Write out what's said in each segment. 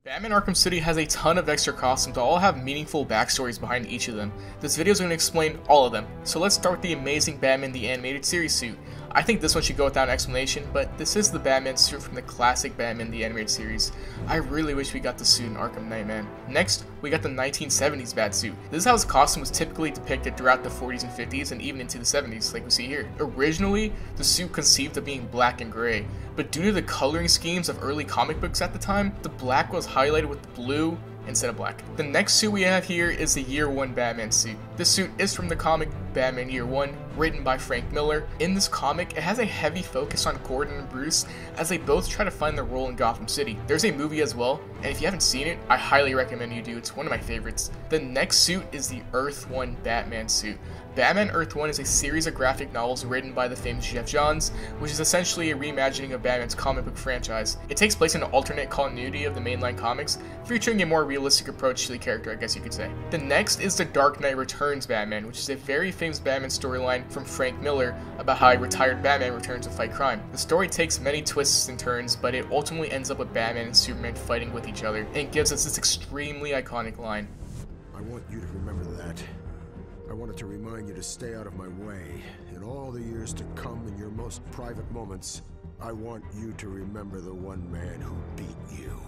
Batman Arkham City has a ton of extra costumes that all have meaningful backstories behind each of them. This video is going to explain all of them, so let's start with the amazing Batman the Animated Series suit. I think this one should go without an explanation, but this is the Batman suit from the classic Batman the Animated Series. I really wish we got the suit in Arkham Knight, man. Next, we got the 1970s Batsuit. This is how his costume was typically depicted throughout the 40s and 50s and even into the 70s, like we see here. Originally, the suit conceived of being black and gray, but due to the coloring schemes of early comic books at the time, the black was highlighted with blue instead of black. The next suit we have here is the Year One Batman suit. This suit is from the comic Batman Year One, written by Frank Miller. In this comic, it has a heavy focus on Gordon and Bruce as they both try to find their role in Gotham City. There's a movie as well, and if you haven't seen it, I highly recommend you do. It's one of my favorites. The next suit is the Earth One Batman suit. Batman Earth One is a series of graphic novels written by the famous Geoff Johns, which is essentially a reimagining of Batman's comic book franchise. It takes place in an alternate continuity of the mainline comics, featuring a more realistic approach to the character, I guess you could say. The next is the Dark Knight Returns Batman, which is a very famous Batman storyline from Frank Miller about how a retired Batman returns to fight crime. The story takes many twists and turns, but it ultimately ends up with Batman and Superman fighting with each other, and gives us this extremely iconic line. I want you to remember that. I wanted to remind you to stay out of my way. In all the years to come, in your most private moments, I want you to remember the one man who beat you.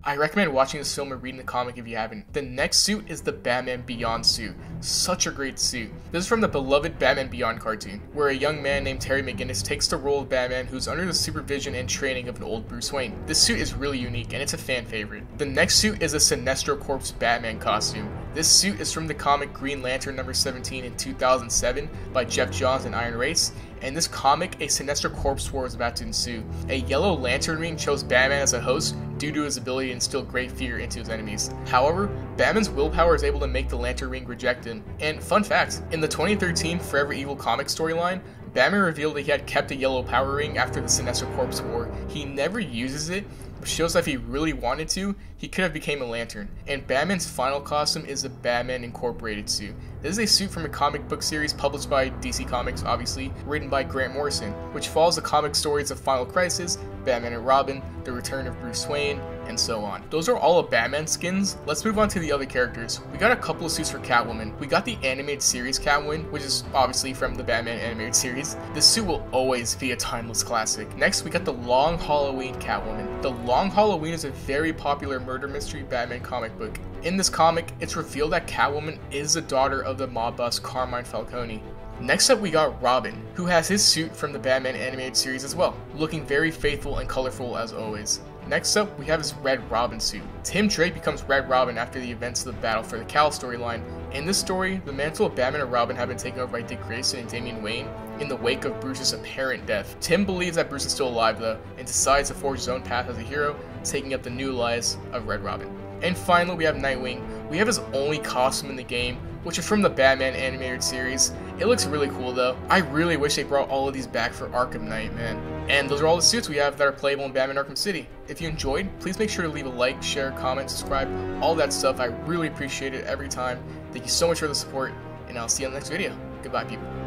I recommend watching this film or reading the comic if you haven't. The next suit is the Batman Beyond suit. Such a great suit. This is from the beloved Batman Beyond cartoon, where a young man named Terry McGinnis takes the role of Batman who's under the supervision and training of an old Bruce Wayne. This suit is really unique and it's a fan favorite. The next suit is a Sinestro Corpse Batman costume. This suit is from the comic Green Lantern number 17 in 2007 by Geoff Johns and Iron Race. In this comic, a Sinestro Corpse war is about to ensue. A yellow lantern ring chose Batman as a host due to his ability to instill great fear into his enemies. However, Batman's willpower is able to make the lantern ring reject him. And fun fact, in the 2013 Forever Evil comic storyline, Batman revealed that he had kept a yellow power ring after the Sinestro Corpse war. He never uses it, but shows that if he really wanted to, he could have became a lantern. And Batman's final costume is the Batman Incorporated suit. This is a suit from a comic book series published by DC Comics, obviously, written by Grant Morrison, which follows the comic stories of Final Crisis, Batman and Robin, the return of Bruce Wayne, and so on. Those are all of Batman's skins. Let's move on to the other characters. We got a couple of suits for Catwoman. We got the animated series Catwoman, which is obviously from the Batman animated series. This suit will always be a timeless classic. Next, we got the Long Halloween Catwoman. The Long Halloween is a very popular murder mystery Batman comic book. In this comic, it's revealed that Catwoman is the daughter of the mob boss Carmine Falcone. Next up, we got Robin, who has his suit from the Batman animated series as well, looking very faithful and colorful as always. Next up, we have his Red Robin suit. Tim Drake becomes Red Robin after the events of the Battle for the Cowl storyline. In this story, the mantle of Batman and Robin have been taken over by Dick Grayson and Damian Wayne in the wake of Bruce's apparent death. Tim believes that Bruce is still alive though, and decides to forge his own path as a hero, taking up the new lies of Red Robin. And finally, we have Nightwing. We have his only costume in the game, which is from the Batman animated series. It looks really cool though. I really wish they brought all of these back for Arkham Knight, man. And those are all the suits we have that are playable in Batman Arkham City. If you enjoyed, please make sure to leave a like, share, comment, subscribe, all that stuff. I really appreciate it every time. Thank you so much for the support, and I'll see you in the next video. Goodbye, people.